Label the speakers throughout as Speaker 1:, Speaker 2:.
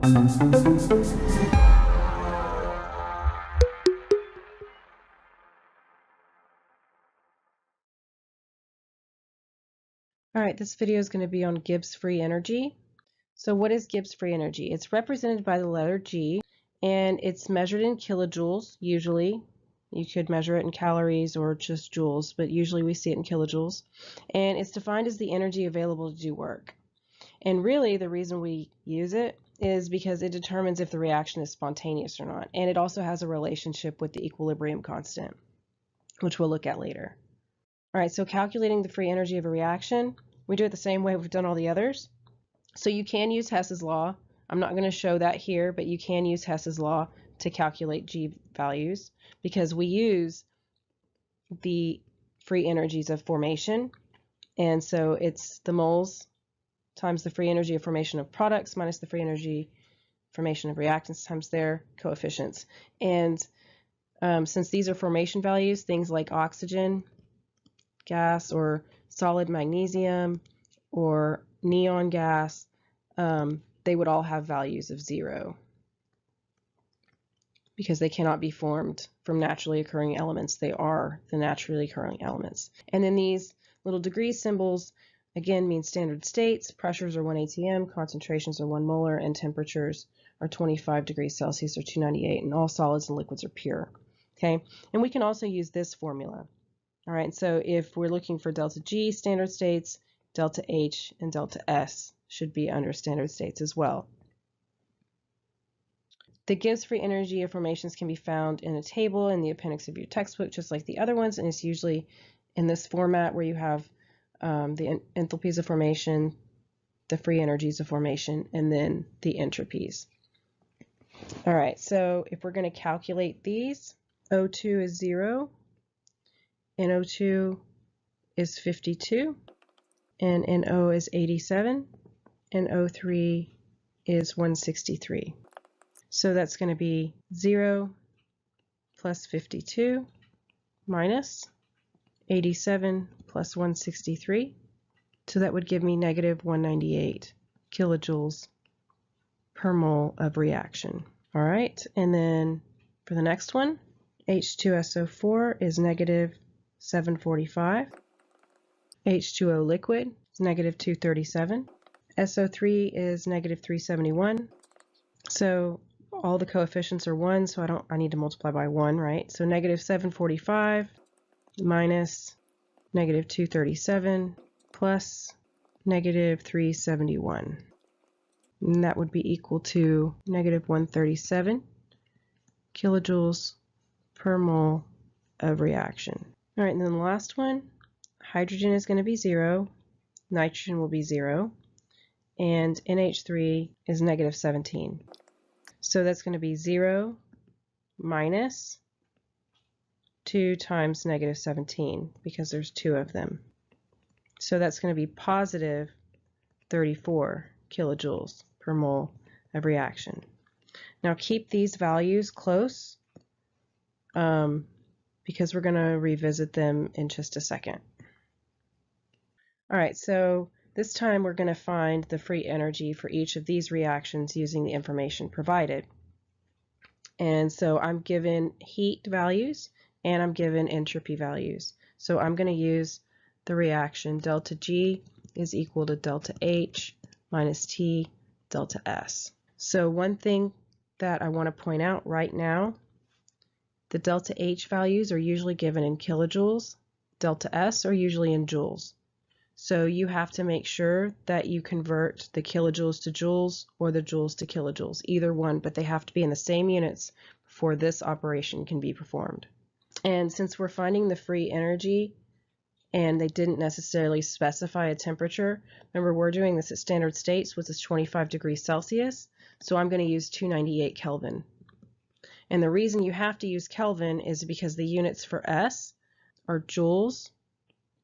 Speaker 1: All right, this video is going to be on Gibbs free energy. So what is Gibbs free energy? It's represented by the letter G, and it's measured in kilojoules usually. You could measure it in calories or just joules, but usually we see it in kilojoules. And it's defined as the energy available to do work. And really the reason we use it is because it determines if the reaction is spontaneous or not. And it also has a relationship with the equilibrium constant, which we'll look at later. All right, so calculating the free energy of a reaction, we do it the same way we've done all the others. So you can use Hess's law. I'm not going to show that here, but you can use Hess's law to calculate G values because we use the free energies of formation. And so it's the moles times the free energy of formation of products minus the free energy formation of reactants times their coefficients. And since these are formation values, things like oxygen gas or solid magnesium or neon gas, they would all have values of 0 because they cannot be formed from naturally occurring elements. They are the naturally occurring elements. And then these little degree symbols again mean standard states. Pressures are 1 atm, concentrations are 1 molar, and temperatures are 25 degrees Celsius or 298, and all solids and liquids are pure. Okay, and we can also use this formula. All right, so if we're looking for delta G standard states, delta H and delta S should be under standard states as well. The Gibbs free energy of formations can be found in a table in the appendix of your textbook, just like the other ones, and it's usually in this format where you have the enthalpies of formation, the free energies of formation, and then the entropies. All right, so if we're going to calculate these, O2 is 0, NO2 is 52, and NO is 87, and O3 is 163. So that's going to be 0 plus 52 minus 87 plus 163. So that would give me negative 198 kilojoules per mole of reaction. All right, and then for the next one, H2SO4 is negative 745. H2O liquid is negative 237. SO3 is negative 371. So all the coefficients are 1, so I need to multiply by 1, right? So negative 745 minus negative 237 plus negative 371. And that would be equal to negative 137 kilojoules per mole of reaction. All right, and then the last one, hydrogen is going to be 0, nitrogen will be 0, and NH3 is negative 17. So that's going to be 0 minus 2 times negative 17 because there's 2 of them. So that's going to be positive 34 kilojoules per mole of reaction. Now keep these values close because we're going to revisit them in just a second. All right, so this time we're going to find the free energy for each of these reactions using the information provided. And so I'm given heat values and I'm given entropy values. So I'm going to use the reaction delta G is equal to delta H minus T delta S. So one thing that I want to point out right now, the delta H values are usually given in kilojoules, delta S are usually in joules. So you have to make sure that you convert the kilojoules to joules or the joules to kilojoules, either one, but they have to be in the same units before this operation can be performed. And since we're finding the free energy and they didn't necessarily specify a temperature, remember we're doing this at standard states, which is 25 degrees Celsius, so I'm going to use 298 Kelvin. And the reason you have to use Kelvin is because the units for S are joules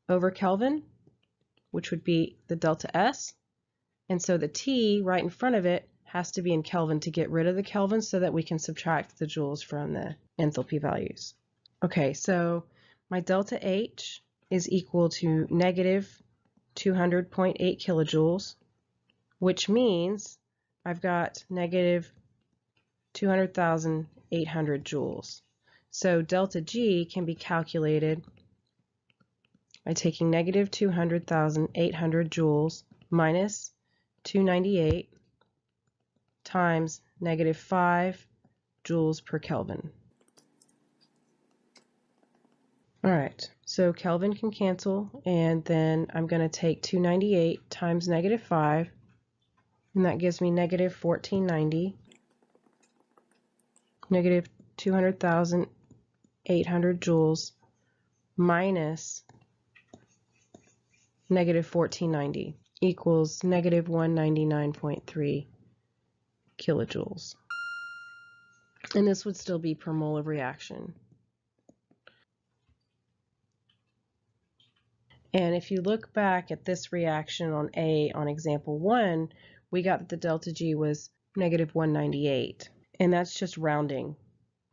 Speaker 1: over Kelvin, which would be the delta S, and so the T right in front of it has to be in Kelvin to get rid of the Kelvin so that we can subtract the joules from the enthalpy values. Okay, so my delta H is equal to negative 200.8 kilojoules, which means I've got negative 200,800 joules. So delta G can be calculated by taking negative 200,800 joules minus 298 times negative 5 joules per Kelvin. All right, so Kelvin can cancel, and then I'm going to take 298 times negative 5, and that gives me negative 1490, negative 200,800 joules minus negative 1490 equals negative 199.3 kilojoules. And this would still be per mole of reaction. And if you look back at this reaction on A on example 1, we got that the delta G was negative 198. And that's just rounding.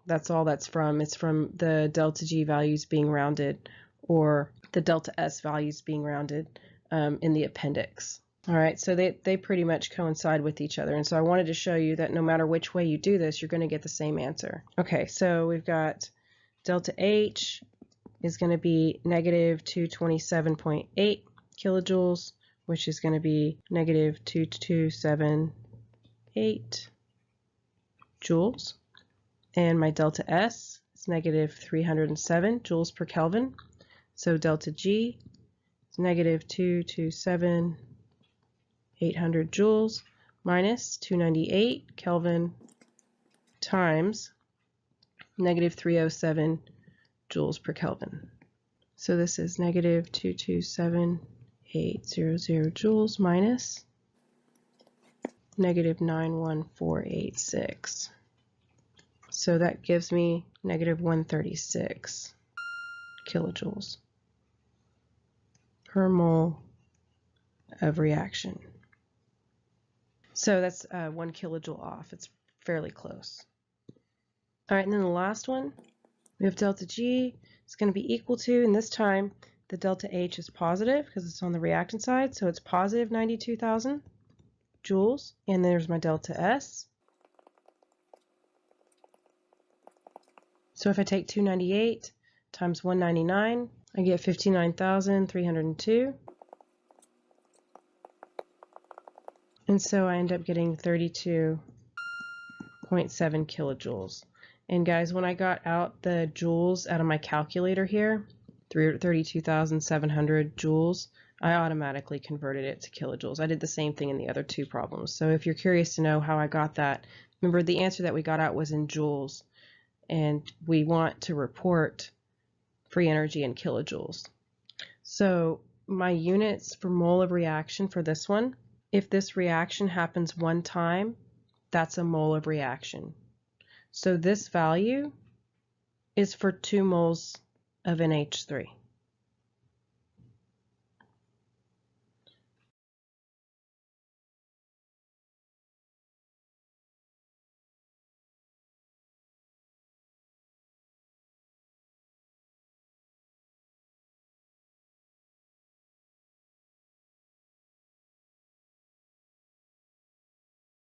Speaker 1: That's all that's from. It's from the delta G values being rounded, or the delta S values being rounded in the appendix. All right, so they pretty much coincide with each other. And so I wanted to show you that no matter which way you do this, you're going to get the same answer. Okay, so we've got delta H is going to be negative 227.8 kilojoules, which is going to be negative 2278 joules. And my delta S is negative 307 joules per Kelvin. So delta G is negative 227,800 joules minus 298 Kelvin times negative 307 joules per Kelvin. So this is negative 227,800 joules minus negative 91486. So that gives me negative 136 kilojoules per mole of reaction. So that's 1 kilojoule off. It's fairly close. All right, and then the last one, we have delta G is going to be equal to, and this time the delta H is positive because it's on the reactant side, so it's positive 92,000 joules. And there's my delta S. So if I take 298 times 199, I get 59,302. And so I end up getting 32.7 kilojoules. And guys, when I got out the joules out of my calculator here, 32,700 joules, I automatically converted it to kilojoules. I did the same thing in the other two problems. So if you're curious to know how I got that, remember the answer that we got out was in joules, and we want to report free energy in kilojoules. So my units for mole of reaction for this one, if this reaction happens one time, that's a mole of reaction. So this value is for 2 moles of NH3.